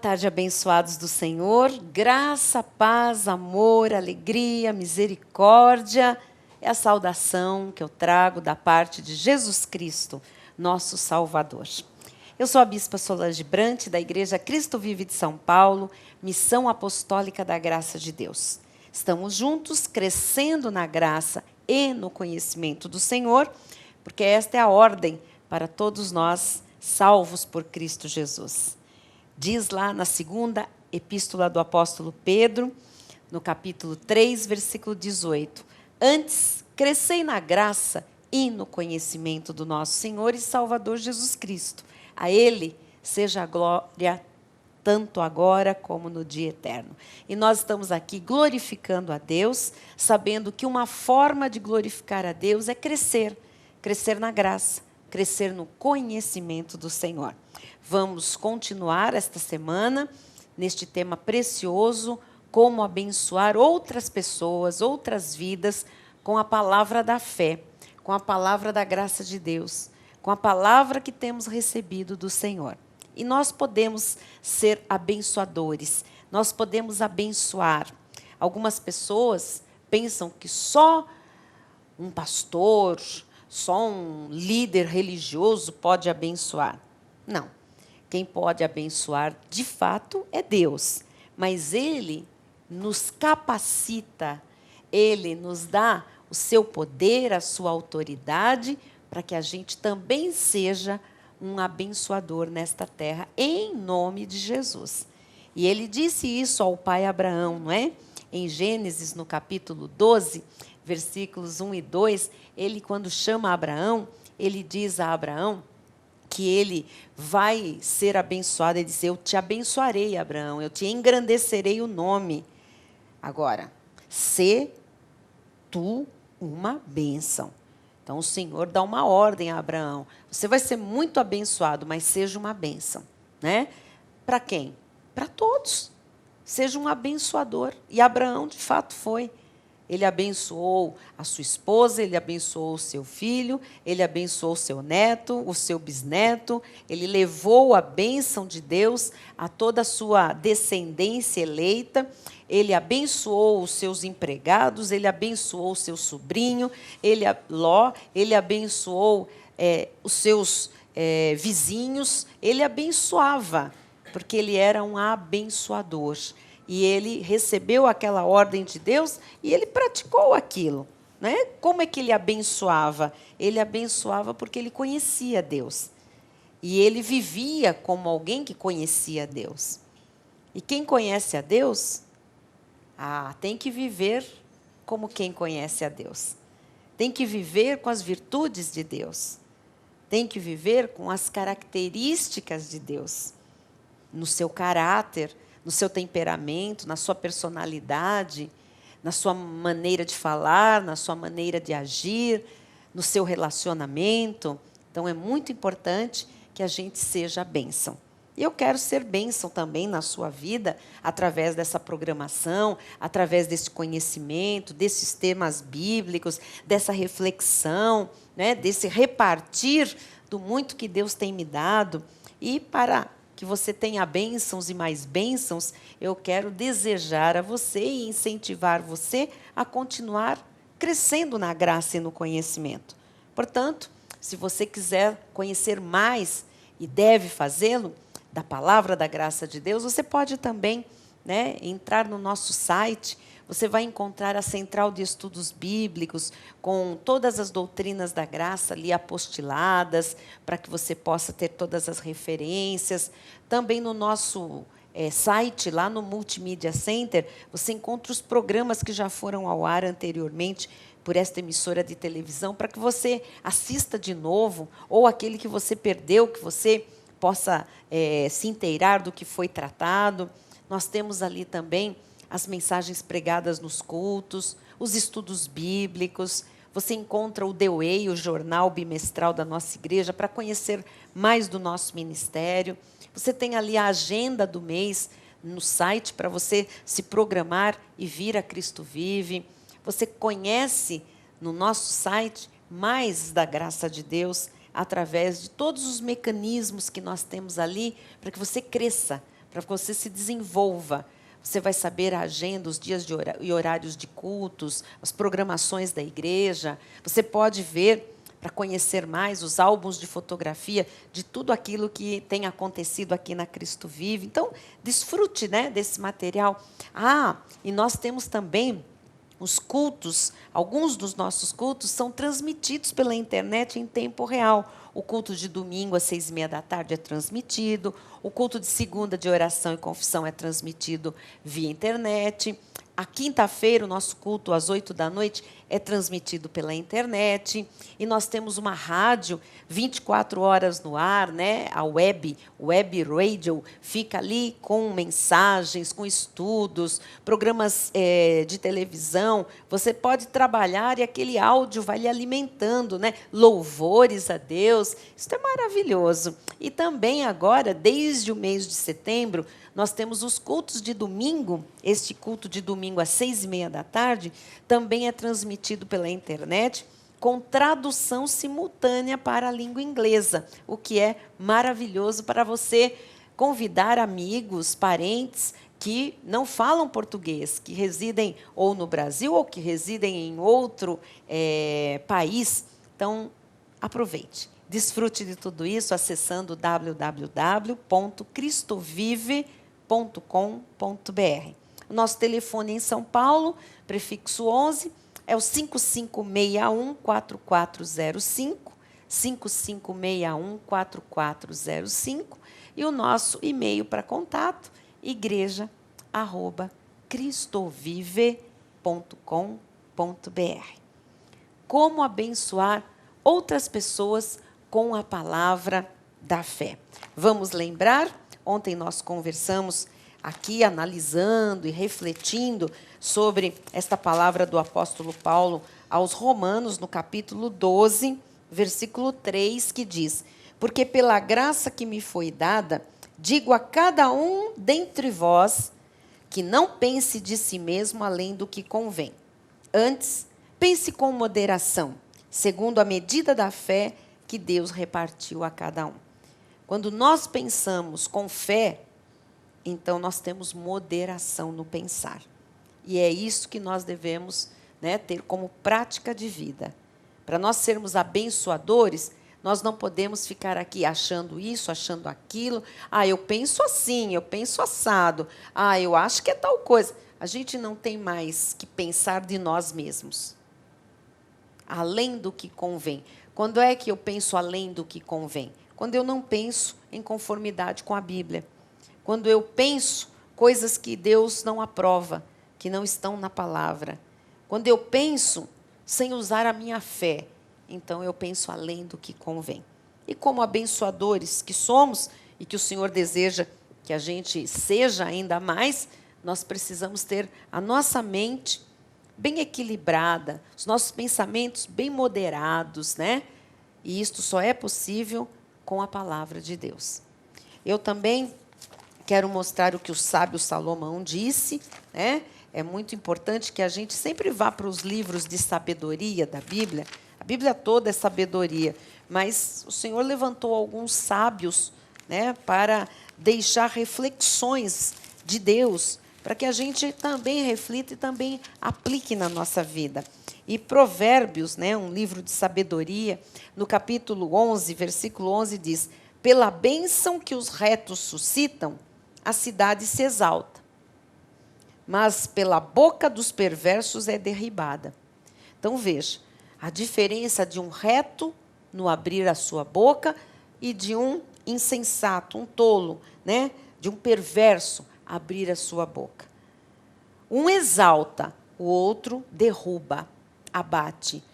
tarde, abençoados do Senhor. Graça, paz, amor, alegria, misericórdia é a saudação que eu trago da parte de Jesus Cristo, nosso Salvador. Eu sou a Bispa Solange Brant, da Igreja Cristo Vive de São Paulo, Missão Apostólica da Graça de Deus. Estamos juntos, crescendo na graça e no conhecimento do Senhor, porque esta é a ordem para todos nós, salvos por Cristo Jesus. Diz lá na segunda epístola do apóstolo Pedro, no capítulo 3, versículo 18. Antes, crescei na graça e no conhecimento do nosso Senhor e Salvador Jesus Cristo. A Ele seja a glória tanto agora como no dia eterno. E nós estamos aqui glorificando a Deus, sabendo que uma forma de glorificar a Deus é crescer na graça, crescer no conhecimento do Senhor. Vamos continuar esta semana neste tema precioso, como abençoar outras pessoas, outras vidas, com a palavra da fé, com a palavra da graça de Deus, com a palavra que temos recebido do Senhor. E nós podemos ser abençoadores, nós podemos abençoar. Algumas pessoas pensam que só um pastor, só um líder religioso pode abençoar. Não. Quem pode abençoar, de fato, é Deus. Mas Ele nos capacita, Ele nos dá o seu poder, a sua autoridade, para que a gente também seja um abençoador nesta terra, em nome de Jesus. E Ele disse isso ao pai Abraão, não é? Em Gênesis, no capítulo 12, versículos 1 e 2, Ele, quando chama Abraão, Ele diz a Abraão que ele vai ser abençoado. Ele diz, eu te abençoarei, Abraão, eu te engrandecerei o nome. Agora, sê tu uma bênção. Então, o Senhor dá uma ordem a Abraão. Você vai ser muito abençoado, mas seja uma bênção. Né? Para quem? Para todos. Seja um abençoador. E Abraão, de fato, foi. Ele abençoou a sua esposa, ele abençoou o seu filho, ele abençoou o seu neto, o seu bisneto. Ele levou a bênção de Deus a toda a sua descendência eleita. Ele abençoou os seus empregados, ele abençoou o seu sobrinho, Ló, ele abençoou os seus vizinhos. Ele abençoava, porque ele era um abençoador. E ele recebeu aquela ordem de Deus e ele praticou aquilo. Né? Como é que ele abençoava? Ele abençoava porque ele conhecia Deus. E ele vivia como alguém que conhecia Deus. E quem conhece a Deus, tem que viver como quem conhece a Deus. Tem que viver com as virtudes de Deus. Tem que viver com as características de Deus. No seu caráter, no seu temperamento, na sua personalidade, na sua maneira de falar, na sua maneira de agir, no seu relacionamento. Então, é muito importante que a gente seja bênção. E eu quero ser bênção também na sua vida, através dessa programação, através desse conhecimento, desses temas bíblicos, dessa reflexão, né, desse repartir do muito que Deus tem me dado. E para que você tenha bênçãos e mais bênçãos, eu quero desejar a você e incentivar você a continuar crescendo na graça e no conhecimento. Portanto, se você quiser conhecer mais, e deve fazê-lo, da palavra da graça de Deus, você pode também, né, entrar no nosso site. Você vai encontrar a Central de Estudos Bíblicos, com todas as doutrinas da graça ali apostiladas, para que você possa ter todas as referências. Também no nosso site, lá no Multimídia Center, você encontra os programas que já foram ao ar anteriormente por esta emissora de televisão, para que você assista de novo, ou aquele que você perdeu, que você possa se inteirar do que foi tratado. Nós temos ali também as mensagens pregadas nos cultos, os estudos bíblicos. Você encontra o The Way, o jornal bimestral da nossa igreja, para conhecer mais do nosso ministério. Você tem ali a agenda do mês no site, para você se programar e vir a Cristo Vive. Você conhece no nosso site mais da graça de Deus, através de todos os mecanismos que nós temos ali, para que você cresça, para que você se desenvolva. Você vai saber a agenda, os dias e horários de cultos, as programações da igreja. Você pode ver, para conhecer mais, os álbuns de fotografia de tudo aquilo que tem acontecido aqui na Cristo Vive. Então, desfrute, né, desse material. E nós temos também os cultos. Alguns dos nossos cultos são transmitidos pela internet em tempo real. O culto de domingo às 6h30 é transmitido. O culto de segunda de oração e confissão é transmitido via internet. A quinta-feira, o nosso culto às 20h é transmitido pela internet. E nós temos uma rádio 24 horas no ar, né? A web radio, fica ali com mensagens, com estudos, programas de televisão. Você pode trabalhar e aquele áudio vai lhe alimentando, né? Louvores a Deus. Isso é maravilhoso. E também agora, desde o mês de setembro, nós temos os cultos de domingo. Este culto de domingo às 6h30 também é transmitido pela internet, com tradução simultânea para a língua inglesa, o que é maravilhoso para você convidar amigos, parentes que não falam português, que residem ou no Brasil ou que residem em outro país. Então, aproveite. Desfrute de tudo isso acessando www.cristovive.com.br. O nosso telefone em São Paulo, prefixo 11, é o 5561-4405, 5561-4405, e o nosso e-mail para contato, igreja@cristovive.com.br. Como abençoar outras pessoas com a palavra da fé? Vamos lembrar? Ontem nós conversamos aqui, analisando e refletindo sobre esta palavra do apóstolo Paulo aos Romanos, no capítulo 12, versículo 3, que diz: porque pela graça que me foi dada, digo a cada um dentre vós que não pense de si mesmo além do que convém. Antes, pense com moderação, segundo a medida da fé que Deus repartiu a cada um. Quando nós pensamos com fé, então nós temos moderação no pensar. E é isso que nós devemos, né, ter como prática de vida. Para nós sermos abençoadores, nós não podemos ficar aqui achando isso, achando aquilo. Eu penso assim, eu penso assado. Eu acho que é tal coisa. A gente não tem mais que pensar de nós mesmos, além do que convém. Quando é que eu penso além do que convém? Quando eu não penso em conformidade com a Bíblia. Quando eu penso coisas que Deus não aprova, que não estão na palavra. Quando eu penso sem usar a minha fé, então eu penso além do que convém. E como abençoadores que somos, e que o Senhor deseja que a gente seja ainda mais, nós precisamos ter a nossa mente bem equilibrada, os nossos pensamentos bem moderados, né? E isto só é possível com a palavra de Deus. Eu também quero mostrar o que o sábio Salomão disse, né? É muito importante que a gente sempre vá para os livros de sabedoria da Bíblia. A Bíblia toda é sabedoria, mas o Senhor levantou alguns sábios, né, para deixar reflexões de Deus, para que a gente também reflita e também aplique na nossa vida. E Provérbios, né, um livro de sabedoria, no capítulo 11, versículo 11, diz: pela bênção que os retos suscitam, a cidade se exalta, mas pela boca dos perversos é derribada. Então, veja, a diferença de um reto no abrir a sua boca e de um insensato, um tolo, né, de um perverso abrir a sua boca. Um exalta, o outro derruba, abate.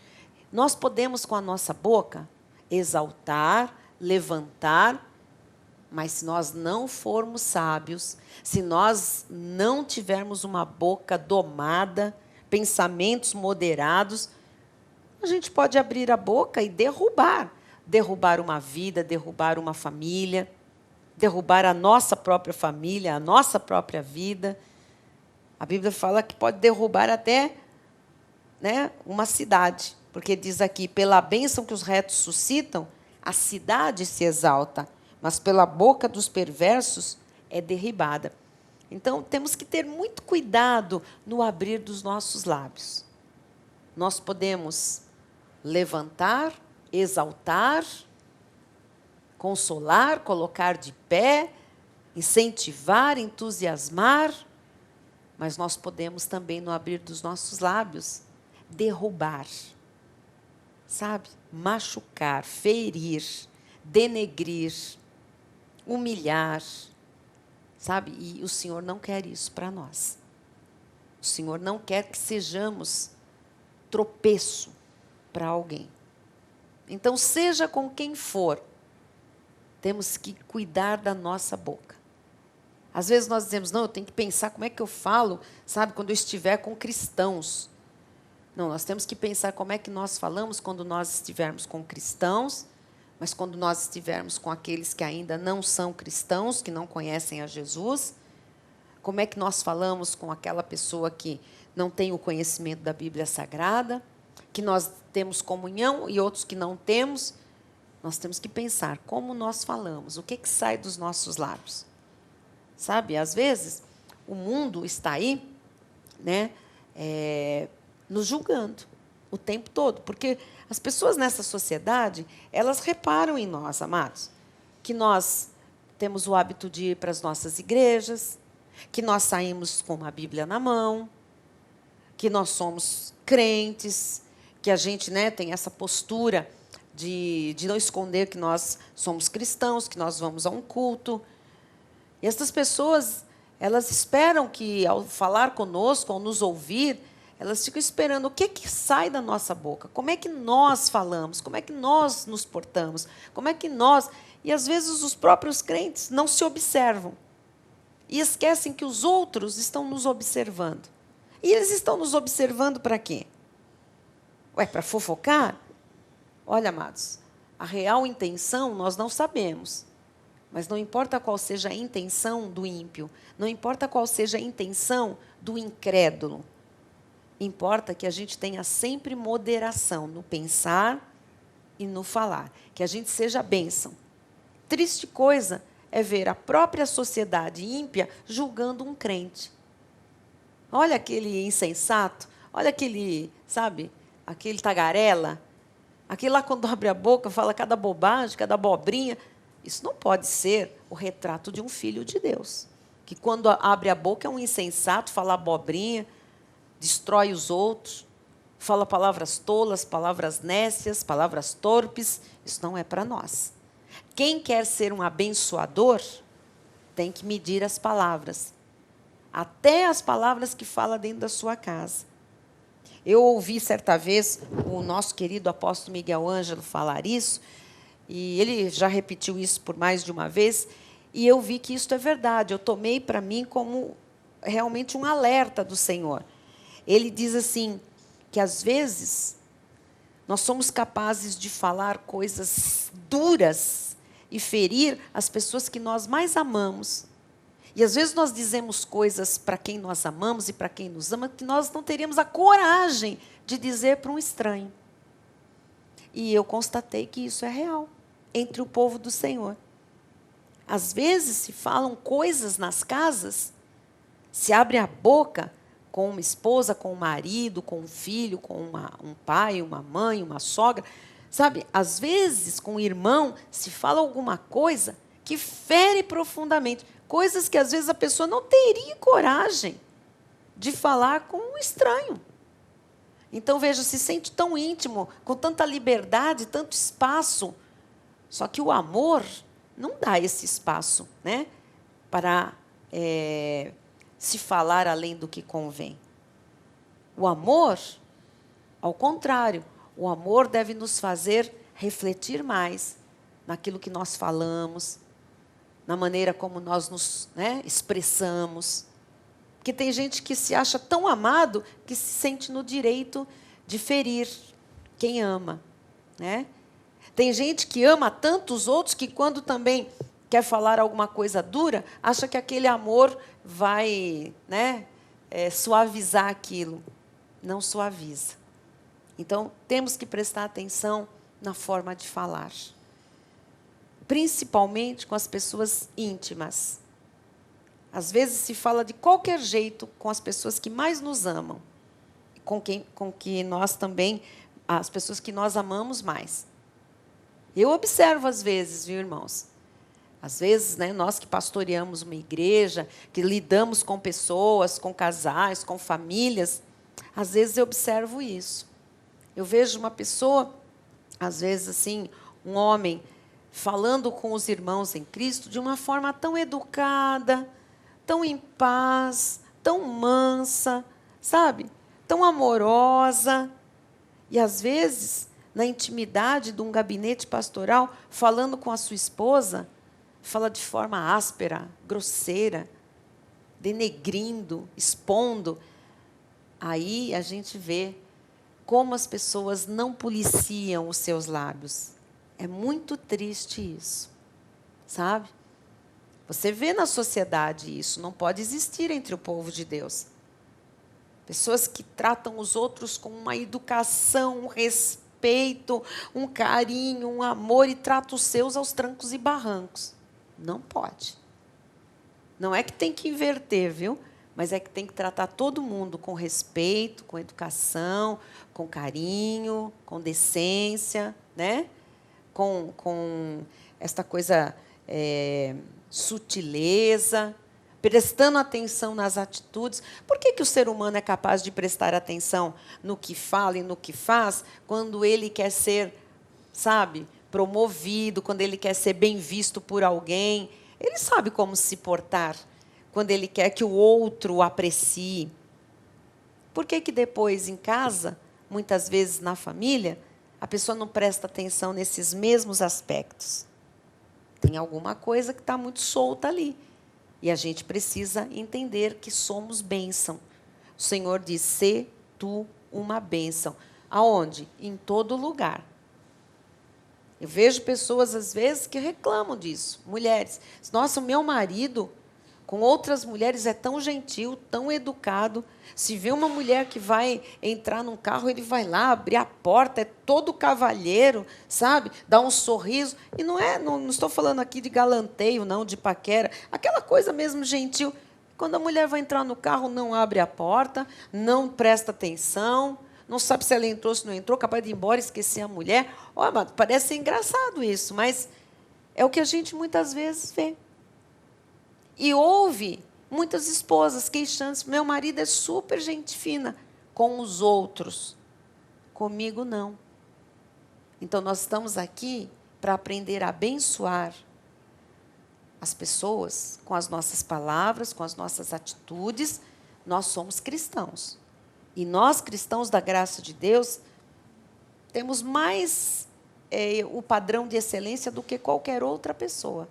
Nós podemos, com a nossa boca, exaltar, levantar, mas se nós não formos sábios, se nós não tivermos uma boca domada, pensamentos moderados, a gente pode abrir a boca e derrubar uma vida, derrubar uma família, derrubar a nossa própria família, a nossa própria vida. A Bíblia fala que pode derrubar até, né, uma cidade, porque diz aqui: pela bênção que os retos suscitam, a cidade se exalta, mas pela boca dos perversos é derribada. Então, temos que ter muito cuidado no abrir dos nossos lábios. Nós podemos levantar, exaltar, consolar, colocar de pé, incentivar, entusiasmar, mas nós podemos também, no abrir dos nossos lábios, derrubar, sabe? Machucar, ferir, denegrir, humilhar, sabe? E o Senhor não quer isso para nós. O Senhor não quer que sejamos tropeço para alguém. Então, seja com quem for, temos que cuidar da nossa boca. Às vezes nós dizemos, não, eu tenho que pensar como é que eu falo, sabe, quando eu estiver com cristãos. Não, nós temos que pensar como é que nós falamos quando nós estivermos com cristãos, mas quando nós estivermos com aqueles que ainda não são cristãos, que não conhecem a Jesus, como é que nós falamos com aquela pessoa que não tem o conhecimento da Bíblia Sagrada, que nós temos comunhão e outros que não temos. Nós temos que pensar como nós falamos, o que sai dos nossos lábios. Sabe, às vezes, o mundo está aí, né, nos julgando o tempo todo, porque as pessoas nessa sociedade, elas reparam em nós, amados, que nós temos o hábito de ir para as nossas igrejas, que nós saímos com uma Bíblia na mão, que nós somos crentes, que a gente, né, tem essa postura de não esconder que nós somos cristãos, que nós vamos a um culto. E essas pessoas, elas esperam que, ao falar conosco, ao nos ouvir, elas ficam esperando o que sai da nossa boca, como é que nós falamos, como é que nós nos portamos, como é que nós... E, às vezes, os próprios crentes não se observam e esquecem que os outros estão nos observando. E eles estão nos observando para quê? Ué, para fofocar? Olha, amados, a real intenção nós não sabemos. Mas não importa qual seja a intenção do ímpio, não importa qual seja a intenção do incrédulo, importa que a gente tenha sempre moderação no pensar e no falar, que a gente seja bênção. Triste coisa é ver a própria sociedade ímpia julgando um crente. Olha aquele insensato, olha aquele, sabe, aquele tagarela, aquele lá quando abre a boca fala cada bobagem, cada abobrinha. Isso não pode ser o retrato de um filho de Deus, que quando abre a boca é um insensato, fala abobrinha, destrói os outros, fala palavras tolas, palavras nécias, palavras torpes. Isso não é para nós. Quem quer ser um abençoador tem que medir as palavras, até as palavras que fala dentro da sua casa. Eu ouvi certa vez o nosso querido apóstolo Miguel Ângelo falar isso, e ele já repetiu isso por mais de uma vez, e eu vi que isso é verdade. Eu tomei para mim como realmente um alerta do Senhor. Ele diz assim, que às vezes nós somos capazes de falar coisas duras e ferir as pessoas que nós mais amamos. E às vezes nós dizemos coisas para quem nós amamos e para quem nos ama que nós não teríamos a coragem de dizer para um estranho. E eu constatei que isso é real entre o povo do Senhor. Às vezes se falam coisas nas casas, se abre a boca com uma esposa, com um marido, com um filho, com um pai, uma mãe, uma sogra. Sabe, às vezes com um irmão se fala alguma coisa que fere profundamente. Coisas que às vezes a pessoa não teria coragem de falar com um estranho. Então, veja, se sente tão íntimo, com tanta liberdade, tanto espaço. Só que o amor não dá esse espaço, né, para se falar além do que convém. O amor, ao contrário, o amor deve nos fazer refletir mais naquilo que nós falamos, na maneira como nós nos, né, expressamos. Porque tem gente que se acha tão amado que se sente no direito de ferir quem ama, né? Tem gente que ama tanto os outros que quando também quer falar alguma coisa dura, acha que aquele amor vai, né, suavizar aquilo. Não suaviza. Então, temos que prestar atenção na forma de falar. Principalmente com as pessoas íntimas. Às vezes se fala de qualquer jeito com as pessoas que mais nos amam, com que nós também, as pessoas que nós amamos mais. Eu observo às vezes, viu, irmãos? Às vezes, né, nós que pastoreamos uma igreja, que lidamos com pessoas, com casais, com famílias, às vezes eu observo isso. Eu vejo uma pessoa, às vezes assim, um homem, falando com os irmãos em Cristo de uma forma tão educada, tão em paz, tão mansa, sabe? Tão amorosa. E, às vezes, na intimidade de um gabinete pastoral, falando com a sua esposa, fala de forma áspera, grosseira, denegrindo, expondo. Aí a gente vê como as pessoas não policiam os seus lábios. É muito triste isso, sabe? Você vê na sociedade isso, não pode existir entre o povo de Deus. Pessoas que tratam os outros com uma educação, um respeito, um carinho, um amor e tratam os seus aos trancos e barrancos. Não pode. Não é que tem que inverter, viu? Mas é que tem que tratar todo mundo com respeito, com educação, com carinho, com decência, né? Com esta coisa, sutileza, prestando atenção nas atitudes. Por que o ser humano é capaz de prestar atenção no que fala e no que faz quando ele quer ser, sabe, promovido, quando ele quer ser bem visto por alguém? Ele sabe como se portar quando ele quer que o outro o aprecie. Por que depois, em casa, muitas vezes na família, a pessoa não presta atenção nesses mesmos aspectos? Tem alguma coisa que está muito solta ali. E a gente precisa entender que somos bênção. O Senhor diz, sê tu uma bênção. Aonde? Em todo lugar. Eu vejo pessoas, às vezes, que reclamam disso. Mulheres. Nossa, o meu marido, com outras mulheres, é tão gentil, tão educado. Se vê uma mulher que vai entrar num carro, ele vai lá abrir a porta, é todo cavalheiro, sabe? Dá um sorriso. E não estou falando aqui de galanteio, não, de paquera. Aquela coisa mesmo gentil. Quando a mulher vai entrar no carro, não abre a porta, não presta atenção, não sabe se ela entrou, se não entrou, capaz de ir embora, esquecer a mulher. Olha, parece ser engraçado isso, mas é o que a gente muitas vezes vê. E ouve muitas esposas queixando-se, meu marido é super gente fina com os outros, comigo não. Então, nós estamos aqui para aprender a abençoar as pessoas com as nossas palavras, com as nossas atitudes. Nós somos cristãos. E nós, cristãos da graça de Deus, temos mais o padrão de excelência do que qualquer outra pessoa,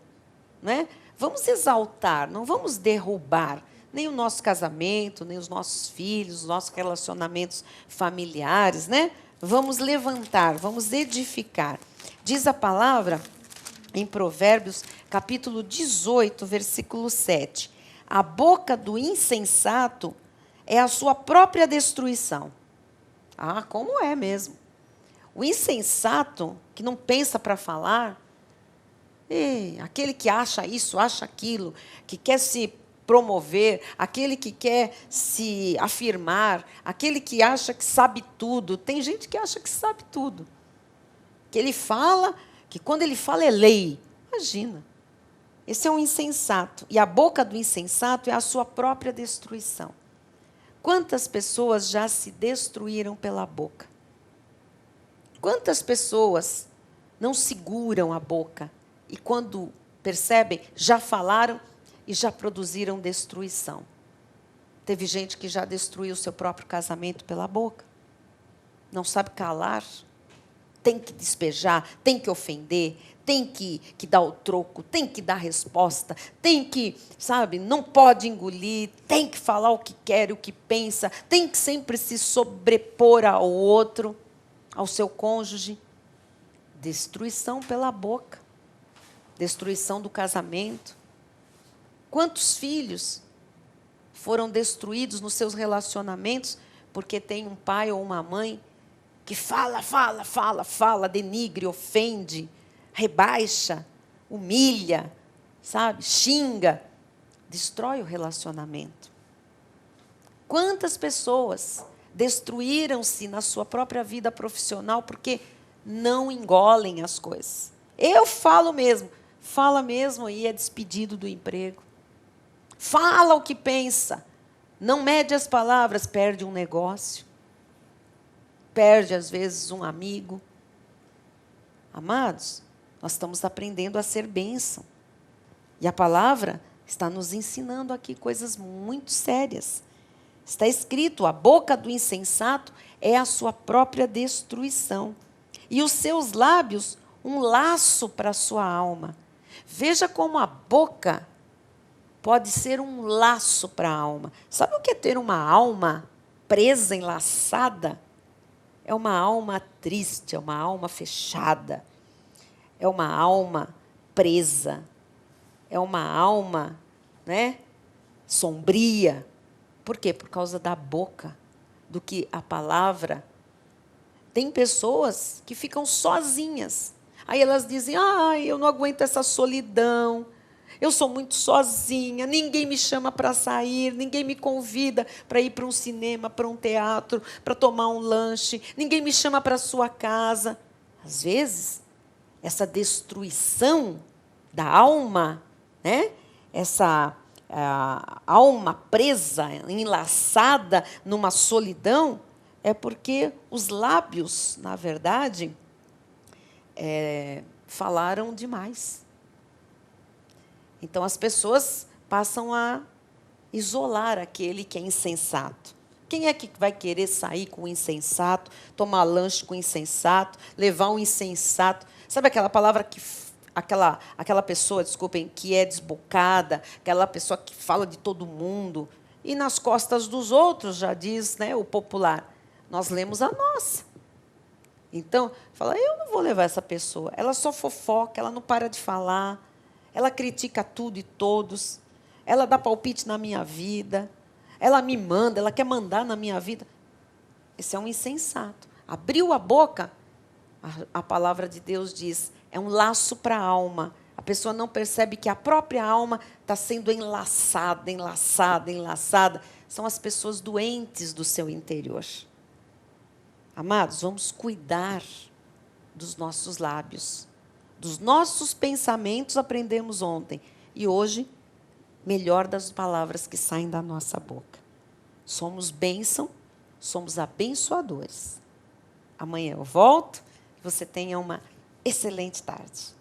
né? Vamos exaltar, não vamos derrubar nem o nosso casamento, nem os nossos filhos, os nossos relacionamentos familiares, né? Vamos levantar, vamos edificar. Diz a palavra em Provérbios, capítulo 18, versículo 7. A boca do insensato é a sua própria destruição. Ah, como é mesmo. O insensato, que não pensa para falar, aquele que acha isso, acha aquilo, que quer se promover, aquele que quer se afirmar, aquele que acha que sabe tudo. Tem gente que acha que sabe tudo. Que ele fala, que quando ele fala é lei. Imagina. Esse é um insensato. E a boca do insensato é a sua própria destruição. Quantas pessoas já se destruíram pela boca? Quantas pessoas não seguram a boca e, quando percebem, já falaram e já produziram destruição? Teve gente que já destruiu o seu próprio casamento pela boca. Não sabe calar. Tem que despejar, tem que ofender, tem que dar o troco, tem que dar resposta, tem que, sabe, não pode engolir, tem que falar o que quer e o que pensa, tem que sempre se sobrepor ao outro, ao seu cônjuge. Destruição pela boca, destruição do casamento. Quantos filhos foram destruídos nos seus relacionamentos porque tem um pai ou uma mãe que fala, denigre, ofende, rebaixa, humilha, sabe, xinga. destrói o relacionamento. Quantas pessoas destruíram-se na sua própria vida profissional porque não engolem as coisas? Eu falo mesmo, fala mesmo e é despedido do emprego. Fala o que pensa, não mede as palavras, perde um negócio, perde às vezes um amigo. Amados, nós estamos aprendendo a ser bênção. E a palavra está nos ensinando aqui coisas muito sérias. Está escrito, a boca do insensato é a sua própria destruição. E os seus lábios, um laço para a sua alma. Veja como a boca pode ser um laço para a alma. Sabe o que é ter uma alma presa, enlaçada? É uma alma triste, é uma alma fechada. É uma alma presa. É uma alma, sombria. Por quê? Por causa da boca, do que a palavra. Tem pessoas que ficam sozinhas. Aí elas dizem, eu não aguento essa solidão, eu sou muito sozinha, ninguém me chama para sair, ninguém me convida para ir para um cinema, para um teatro, para tomar um lanche, ninguém me chama para a sua casa. Às vezes, essa destruição da alma, essa alma presa, enlaçada numa solidão, é porque os lábios, na verdade, falaram demais. Então, as pessoas passam a isolar aquele que é insensato. Quem é que vai querer sair com o insensato, tomar lanche com o insensato, levar um insensato? Sabe aquela palavra que... Aquela pessoa, desculpem, que é desbocada, aquela pessoa que fala de todo mundo, e nas costas dos outros, já diz o popular, nós lemos a nossa. Então, fala, eu não vou levar essa pessoa, ela só fofoca, ela não para de falar, ela critica tudo e todos, ela dá palpite na minha vida, ela me manda, ela quer mandar na minha vida. Esse é um insensato. Abriu a boca, a palavra de Deus diz, é um laço para a alma. A pessoa não percebe que a própria alma está sendo enlaçada, enlaçada, enlaçada. São as pessoas doentes do seu interior. Amados, vamos cuidar dos nossos lábios. Dos nossos pensamentos aprendemos ontem. E hoje, melhor das palavras que saem da nossa boca. Somos bênção, somos abençoadores. Amanhã eu volto. Que você tenha uma excelente tarde.